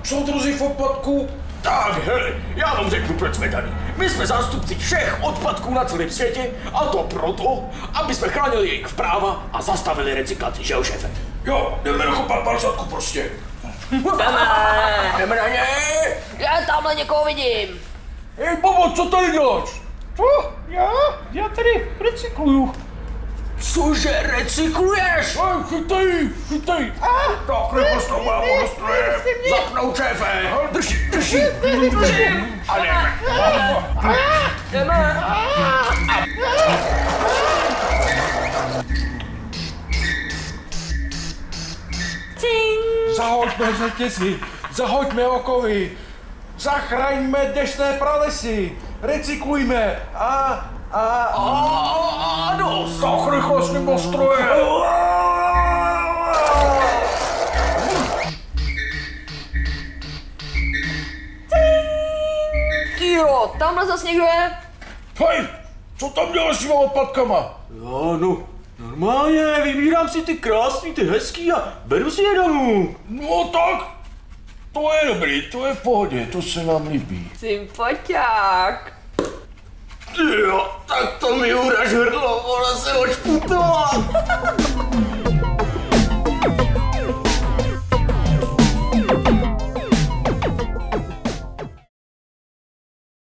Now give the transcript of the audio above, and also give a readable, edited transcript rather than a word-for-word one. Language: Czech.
soudruzi v odpadku. Tak, hele, já vám řeknu, proč jsme tady. My jsme zástupci všech odpadků na celém světě a to proto, aby jsme chránili jejich práva a zastavili recyklaci, že jo, šéfe? Jo, jdeme dokopat palcatku prostě. Jdeme na ně! Já tamhle někoho vidím. Hej, Bobo, co tady děláš? Co? Já tady recykluju. Cože recykluješ? Hej, chytej. Tak, rychle s tou mámou do stroje. Zapnout, šéfe! Drží! A jdeme! Zahoďme řetězy, zahoďme okovy, zachraňme deštné pralesy, recyklujme Ano! tak rychle s mimo stroje. Tyjo, tamhle zas někdo je. Hej, co tam děláš s těma odpadkama? No, normálně, vybírám si ty krásný, ty hezký a beru si je domů. No tak, to je dobrý, to je v pohodě, to se nám líbí. Sympatiák. Jo, tak to mi uraž hrdlo, ona se očputala.